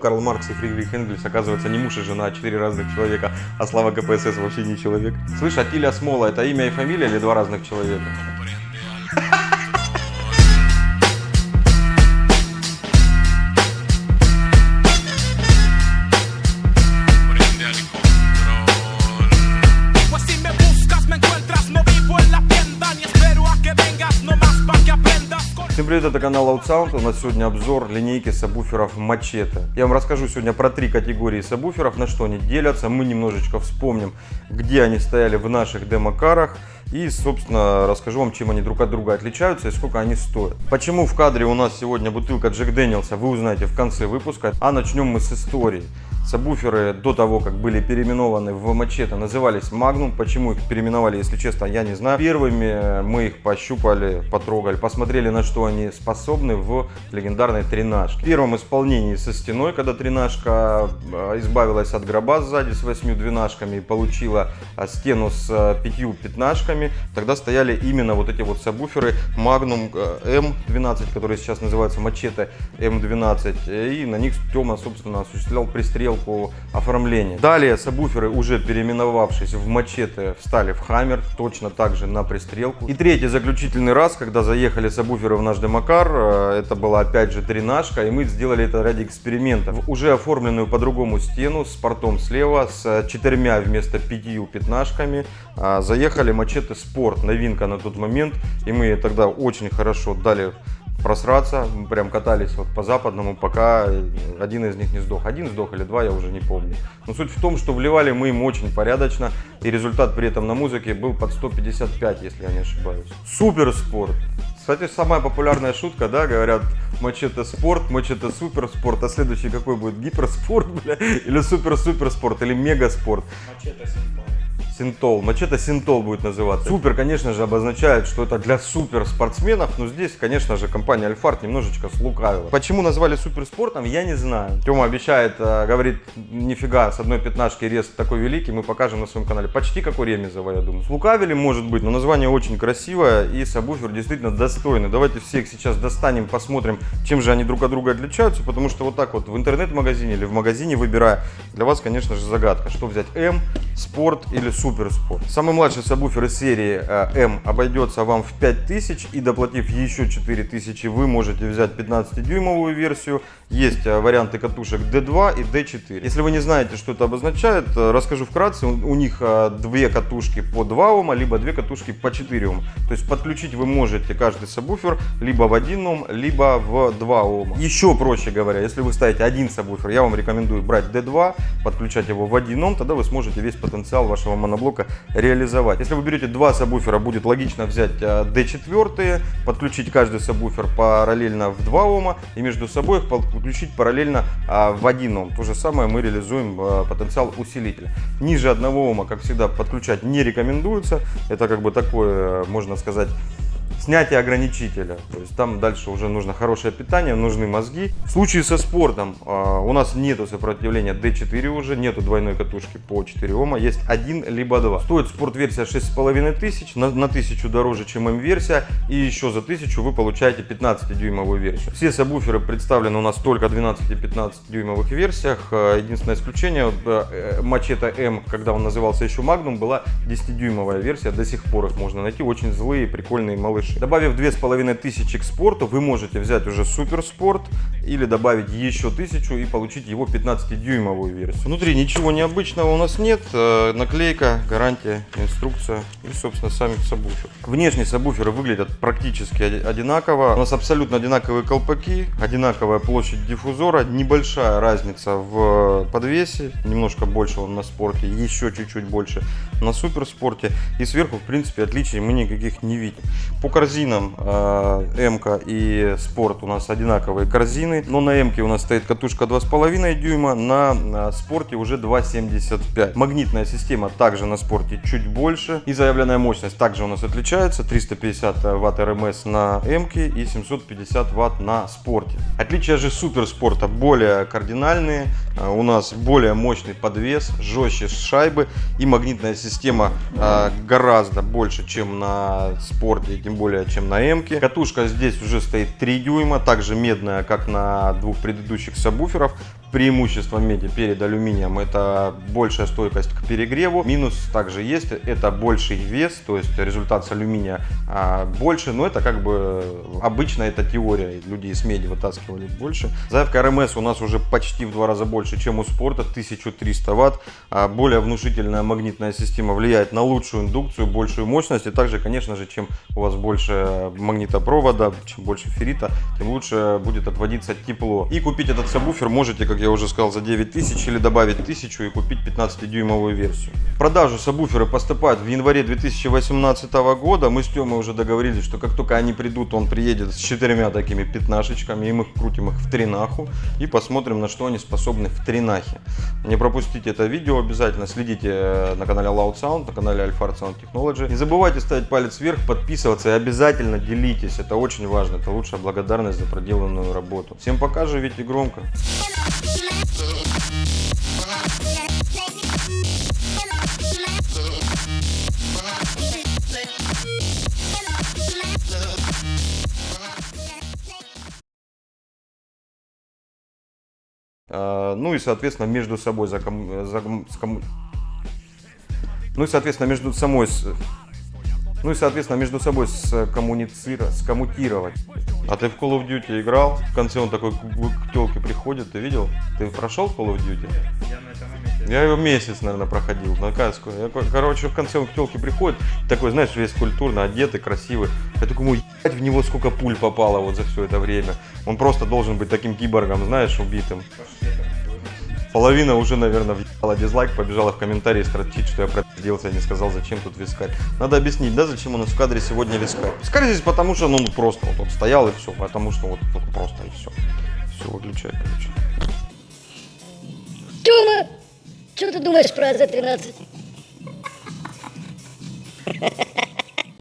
Карл Маркс и Фридрих Энгельс, оказывается, не муж и жена, а 4 разных человека, а Слава КПСС вообще не человек. Слышь, Атиля Смола — это имя и фамилия или два разных человека? Всем привет, это канал Loud Sound. У нас сегодня обзор линейки сабвуферов Machete. Я вам расскажу сегодня про 3 категории сабвуферов, на что они делятся. Мы немножечко вспомним, где они стояли в наших демокарах. И, собственно, расскажу вам, чем они друг от друга отличаются и сколько они стоят. Почему в кадре у нас сегодня бутылка Джек Дэниелса, вы узнаете в конце выпуска. А начнем мы с истории. Сабвуферы до того, как были переименованы в Machete, назывались Magnum. Почему их переименовали, если честно, я не знаю. Первыми мы их пощупали, потрогали, посмотрели, на что они способны в легендарной тринашке. В первом исполнении со стеной, когда тринашка избавилась от гроба сзади с 8 двенашками и получила стену с 5 пятнашками, тогда стояли именно вот эти вот сабвуферы Magnum M12, которые сейчас называются Machete M12, и на них Тёма, собственно, осуществлял пристрелку оформления. Далее сабвуферы, уже переименовавшись в Machete, встали в Hammer, точно так же на пристрелку. И третий заключительный раз, когда заехали сабвуферы в наш демокар, это была опять же тринашка, и мы сделали это ради эксперимента. В уже оформленную по-другому стену с портом слева, с 4 вместо 5 пятнашками, заехали Machete Sport, новинка на тот момент, и мы тогда очень хорошо дали просраться, мы прям катались вот по западному, пока один из них не сдох. Один сдох или два, я уже не помню. Но суть в том, что вливали мы им очень порядочно, и результат при этом на музыке был под 155, если я не ошибаюсь. Супер спорт. Кстати, самая популярная шутка, да, говорят, Machete спорт, Machete супер спорт, а следующий какой будет? Гиперспорт, бля, или супер спорт, или мега спорт? Machete Синтол. Синтол. Machete Синтол будет называться. Супер, конечно же, обозначает, что это для суперспортсменов, но здесь, конечно же, компания Альфард немножечко слукавила. Почему назвали суперспортом, я не знаю. Тёма обещает, говорит, нифига, с одной пятнашки рез такой великий, мы покажем на своем канале. Почти как у Ремезова, я думаю. Слукавили, может быть, но название очень красивое, и сабвуфер действительно достойный. Давайте всех сейчас достанем, посмотрим, чем же они друг от друга отличаются, потому что вот так вот в интернет-магазине или в магазине, выбирая, для вас, конечно же, загадка, что взять: М, Спорт или Суперспорт. Самый младший сабвуфер из серии М обойдется вам в 5000, и доплатив еще 4000, вы можете взять 15-дюймовую версию. Есть варианты катушек D2 и D4. Если вы не знаете, что это обозначает, расскажу вкратце. У них 2 катушки по 2 Ома, либо 2 катушки по 4 Ома. То есть подключить вы можете каждый сабвуфер либо в 1 Ом, либо в 2 Ома. Еще проще говоря, если вы ставите один сабвуфер, я вам рекомендую брать D2, подключать его в 1 Ом, тогда вы сможете весь потенциал вашего моноблока реализовать. Если вы берете 2 сабвуфера, будет логично взять D4, подключить каждый сабвуфер параллельно в 2 Ома и между собой их подключить параллельно в 1 Ом. То же самое мы реализуем потенциал усилителя. Ниже 1 Ома, как всегда, подключать не рекомендуется. Это как бы такое, можно сказать, снятие ограничителя. То есть там дальше уже нужно хорошее питание, нужны мозги. В случае со спортом у нас нету сопротивления D4 уже, нету двойной катушки по 4 Ома, есть 1 либо 2. Стоит спорт-версия 6500, на 1000 дороже, чем М-версия, и еще за 1000 вы получаете 15-дюймовую версию. Все сабвуферы представлены у нас только в 12 и 15-дюймовых версиях. Единственное исключение, Machete M, когда он назывался еще Magnum, была 10-дюймовая версия, до сих пор их можно найти, очень злые, прикольные малыши. Добавив 2500 к спорту, вы можете взять уже суперспорт или добавить еще 1000 и получить его 15-дюймовую версию. Внутри ничего необычного у нас нет. Наклейка, гарантия, инструкция и, собственно, сами сабвуферы. Внешние сабвуферы выглядят практически одинаково. У нас абсолютно одинаковые колпаки, одинаковая площадь диффузора, небольшая разница в подвесе, немножко больше он на спорте, еще чуть-чуть больше на суперспорте. И сверху, в принципе, отличий мы никаких не видим. По корзинам М и Спорт у нас одинаковые корзины, но на М у нас стоит катушка 2,5 дюйма, на Спорте уже 2,75. Магнитная система также на Спорте чуть больше, и заявленная мощность также у нас отличается: 350 Вт РМС на М и 750 Вт на Спорте. Отличия же Суперспорта более кардинальные. у нас более мощный подвес, жестче шайбы и магнитная система гораздо больше, чем на спорте, тем более, чем на М-ке. Катушка здесь уже стоит 3 дюйма, также медная, как на двух предыдущих сабвуферов. Преимущество меди перед алюминием — это большая стойкость к перегреву. Минус также есть, это больший вес, то есть результат с алюминия больше, но это как бы обычно это теория, люди из меди вытаскивали больше. Заявка РМС у нас уже почти в 2 раза больше, чем у спорта, 1300 Вт. Более внушительная магнитная система влияет на лучшую индукцию, большую мощность, и также, конечно же, чем у вас больше магнитопровода, чем больше феррита, тем лучше будет отводиться тепло. И купить этот сабвуфер можете, как я уже сказал, за 9000 или добавить 1000 и купить 15-дюймовую версию. В продажу сабвуферы поступают в январе 2018 года. Мы с Тёмой уже договорились, что как только они придут, он приедет с 4 такими пятнашечками, и мы крутим их в тринаху и посмотрим, на что они способны в тринахе. Не пропустите это видео обязательно, следите на канале Loud Sound, на канале Alphard Sound Technology. Не забывайте ставить палец вверх, подписываться и обязательно делитесь, это очень важно, это лучшая благодарность за проделанную работу. Всем пока, живите громко. Ну и соответственно между собой скоммутировать. А ты в Call of Duty играл? В конце он такой к тёлке приходит, ты видел? Ты прошел Call of Duty? Я его месяц, наверное, проходил на каску. Короче, в конце он к тёлке приходит, такой, знаешь, весь культурно одетый, красивый. Я такой, ебать, в него сколько пуль попало вот за все это время. Он просто должен быть таким киборгом, знаешь, убитым. Половина уже, наверное, въебала дизлайк, побежала в комментарии строчить, что я пропиздился, я не сказал, зачем тут вискарь. Надо объяснить, да, зачем у нас в кадре сегодня вискарь. Вискарь здесь потому, что ну просто вот он стоял и все, потому что вот просто и все. Все, выключай, короче. Тёма, что ты думаешь про АЗ-13?